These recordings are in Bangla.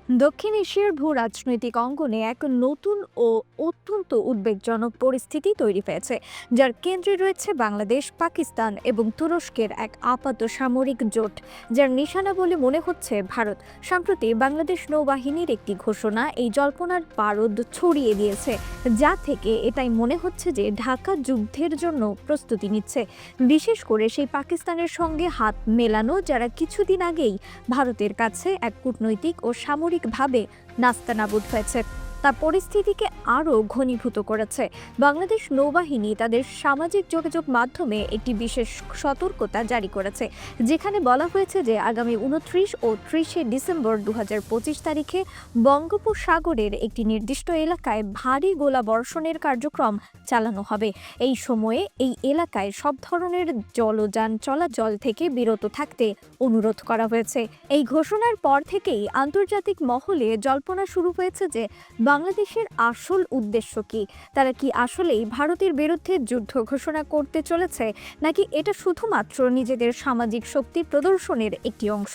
দক্ষিণ এশিয়ার ভূ রাজনৈতিক অঙ্গনে এক নতুন ও অত্যন্ত উদ্বেগজনক পরিস্থিতি তৈরি হয়েছে, যার কেন্দ্রে রয়েছে বাংলাদেশ, পাকিস্তান এবং তুরস্কের এক আপাত সামরিক জোট, যার নিশানা বলে মনে হচ্ছে ভারত। সম্প্রতি বাংলাদেশ নৌবাহিনীর একটি ঘোষণা এই জল্পনার পারদ ছড়িয়ে দিয়েছে, যা থেকে এটাই মনে হচ্ছে যে ঢাকা যুদ্ধের জন্য প্রস্তুতি নিচ্ছে, বিশেষ করে সেই পাকিস্তানের সঙ্গে হাত মেলানো যারা কিছুদিন আগেই ভারতের কাছে এক কূটনৈতিক ও সামরিকভাবে নাস্তানাবুদ হয়েছে। তা পরিস্থিতিকে আরও ঘনীভূত করেছে। বাংলাদেশ নৌবাহিনী তাদের সামাজিক যোগাযোগ মাধ্যমে একটি বিশেষ সতর্কতা জারি করেছে, যেখানে বলা হয়েছে যে আগামী 29 ও 30 ডিসেম্বর 2025 তারিখে বঙ্গোপসাগরের একটি নির্দিষ্ট এলাকায় ভারী গোলাবর্ষণের কার্যক্রম চালানো হবে। এই সময়ে এই এলাকায় সব ধরনের জলযান চলাচল থেকে বিরত থাকতে অনুরোধ করা হয়েছে। এই ঘোষণার পর থেকেই আন্তর্জাতিক মহলে জল্পনা শুরু হয়েছে যে বাংলাদেশের আসল উদ্দেশ্য কি। তারা কি আসলেই ভারতের বিরুদ্ধে যুদ্ধ ঘোষণা করতে চলেছে, নাকি এটা শুধুমাত্র নিজেদের সামাজিক শক্তি প্রদর্শনের একটি অংশ।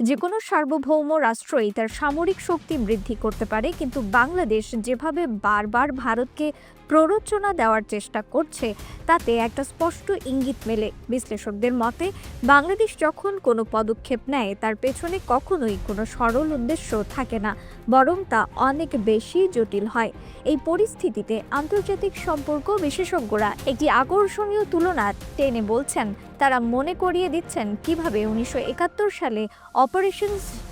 যে কোনো সার্বভৌম রাষ্ট্রই তার সামরিক শক্তি বৃদ্ধি করতে পারে, কিন্তু বাংলাদেশ যেভাবে বারবার ভারতকে প্ররোচনা দেওয়ার চেষ্টা করছে, তাতে একটা স্পষ্ট ইঙ্গিত মেলে। বিশ্লেষকদের মতে বাংলাদেশ যখন কোনো পদক্ষেপ নেয়, তার পেছনে কখনোই কোনো সরল উদ্দেশ্য থাকে না, বরং তা অনেক বেশি জটিল হয়। এই পরিস্থিতিতে আন্তর্জাতিক সম্পর্ক বিশেষজ্ঞরা একটি আকর্ষণীয় তুলনা টেনে বলছেন। তারা মনে করিয়ে দিচ্ছেন কিভাবে 1971 সালে অপারেশন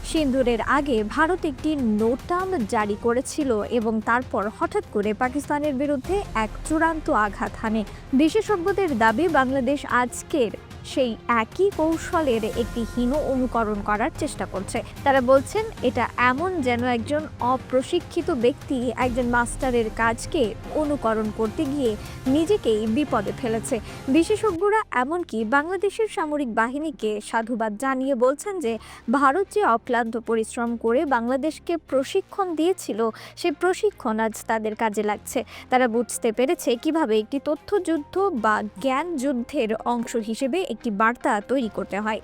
সিন্দুরের আগে ভারত একটি নোটাম জারি করেছিল এবং তারপর হঠাৎ করে পাকিস্তানের বিরুদ্ধে এক চূড়ান্ত আঘাত হানে। বিশেষজ্ঞদের দাবি বাংলাদেশ আজকের সেই একই কৌশলের একটি হীন অনুকরণ করার চেষ্টা করছে। তারা বলছেন এটা এমন যেন একজন অপ্রশিক্ষিত ব্যক্তি একজন মাস্টারের কাজকে অনুকরণ করতে গিয়ে নিজেকেই বিপদে ফেলেছে। বিশেষজ্ঞরা এমনকি বাংলাদেশের সামরিক বাহিনীকে সাধুবাদ জানিয়ে বলছেন যে ভারত যে অক্লান্ত পরিশ্রম করে বাংলাদেশকে প্রশিক্ষণ দিয়েছিল, সেই প্রশিক্ষণ আজ তাদের কাজে লাগছে। তারা বুঝতে পেরেছে কিভাবে একটি তথ্যযুদ্ধ বা জ্ঞান যুদ্ধের অংশ হিসেবে একটি বার্তা তৈরি করতে হয়।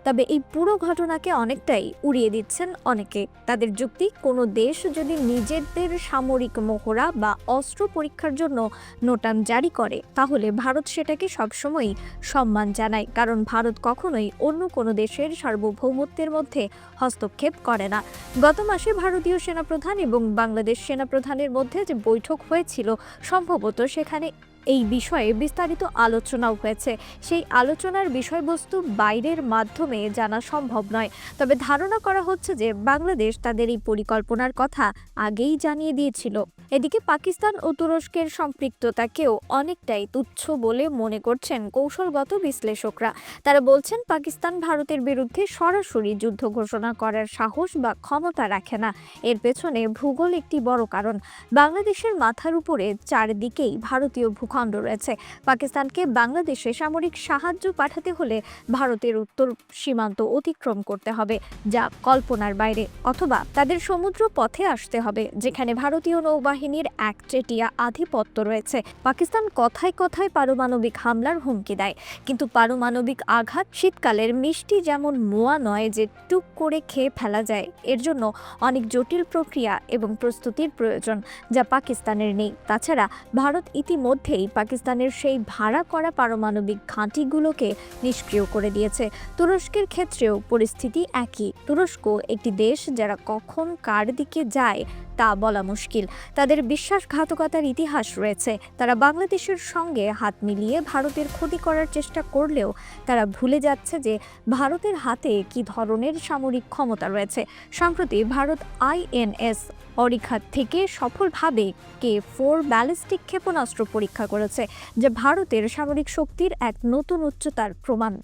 তবে এই পুরো ঘটনাকে অনেকটাই উড়িয়ে দিচ্ছেন অনেকে। তাদের যুক্তি, কোনো দেশ যদি নিজেদের সামরিক মহড়া বা অস্ত্র পরীক্ষার জন্য নোটাম জারি করে, তাহলে ভারত সেটাকে সবসময়ই সম্মান জানায়, কারণ ভারত কখনোই অন্য কোনো দেশের সার্বভৌমত্বের মধ্যে হস্তক্ষেপ করে না। গত মাসে ভারতীয় সেনাপ্রধান এবং বাংলাদেশ সেনাপ্রধানের মধ্যে যে বৈঠক হয়েছিল, সম্ভবত সেখানে এই বিষয়ে বিস্তারিত আলোচনাও হয়েছে। সেই আলোচনার বিষয়বস্তু বাইরের মাধ্যমে জানা সম্ভব নয়, তবে ধারণা করা হচ্ছে যে বাংলাদেশ তাদের এই পরিকল্পনার কথা আগেই জানিয়ে দিয়েছিল। এদিকে পাকিস্তান ও তুরস্কের সম্পৃক্ততাকেও অনেকটাই তুচ্ছ বলে মনে করছেন কৌশলগত বিশ্লেষকরা। তারা বলছেন পাকিস্তান ভারতের বিরুদ্ধে সরাসরি যুদ্ধ ঘোষণা করার সাহস বা ক্ষমতা রাখে না। এর পেছনে ভূগোল একটি বড় কারণ। বাংলাদেশের মাথার উপরে চারদিকেই ভারতীয় ভূখণ্ড রয়েছে। পাকিস্তানকে বাংলাদেশে সামরিক সাহায্য পাঠাতে হলে ভারতের উত্তর সীমান্ত অতিক্রম করতে হবে, যা কল্পনার বাইরে, অথবা তাদের সমুদ্র পথে আসতে হবে, যেখানে ভারতীয় নৌবাহিনীর একচেটিয়া আধিপত্য রয়েছে। পাকিস্তান কথায় কথায় পারমাণবিক হামলার হুমকি দেয়, কিন্তু পারমাণবিক আঘাত শীতকালের মিষ্টি যেমন মোয়া নয় যে টুক করে খেয়ে ফেলা যায়। এর জন্য অনেক জটিল প্রক্রিয়া এবং প্রস্তুতির প্রয়োজন, যা পাকিস্তানের নেই। তাছাড়া ভারত ইতিমধ্যেই পাকিস্তানের সেই ভাড়া করা পারমাণবিক ঘাঁটিগুলোকে নিষ্ক্রিয় করে দিয়েছে। তুরস্কের ক্ষেত্রেও পরিস্থিতি একই। তুরস্ক একটি দেশ যারা কখন কার দিকে যায় তা বলা মুশকিল। তাদের বিশ্বাসঘাতকতার ইতিহাস রয়েছে। তারা বাংলাদেশের সঙ্গে হাত মিলিয়ে ভারতের ক্ষতি করার চেষ্টা করলেও তারা ভুলে যাচ্ছে যে ভারতের হাতে কী ধরনের সামরিক ক্ষমতা রয়েছে। সম্প্রতি ভারত INS অরিখাত থেকে সফলভাবে K4 ব্যালিস্টিক ক্ষেপণাস্ত্র পরীক্ষা করেছে, যা ভারতের সামরিক শক্তির এক নতুন উচ্চতার প্রমাণ।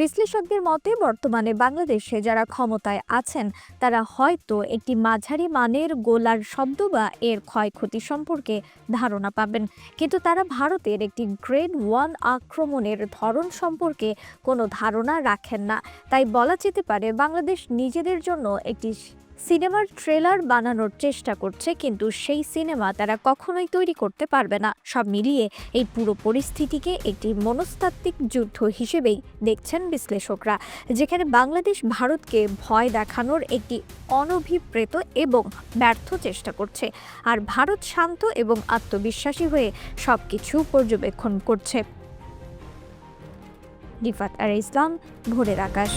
বিশ্লেষকদের মতে বর্তমানে বাংলাদেশে যারা ক্ষমতায় আছেন, তারা হয়তো একটি মাঝারি মানের গোলার শব্দ বা এর ক্ষয়ক্ষতি সম্পর্কে ধারণা পাবেন, কিন্তু তারা ভারতের একটি গ্রেড 1 আক্রমণের ধরন সম্পর্কে কোনো ধারণা রাখেন না। তাই বলা যেতে পারে বাংলাদেশ নিজেদের জন্য একটি সিনেমার ট্রেলার বানানোর চেষ্টা করছে, কিন্তু সেই সিনেমা তারা কখনোই তৈরি করতে পারবে না। সব মিলিয়ে এই পুরো পরিস্থিতিকে একটি মনস্তাত্ত্বিক যুদ্ধ হিসেবেই দেখছেন বিশ্লেষকরা, যেখানে বাংলাদেশ ভারতকে ভয় দেখানোর একটি অনভিপ্রেত এবং ব্যর্থ চেষ্টা করছে, আর ভারত শান্ত এবং আত্মবিশ্বাসী হয়ে সবকিছু পর্যবেক্ষণ করছে। রিফাত আর ইসলাম, ভোরের আকাশ।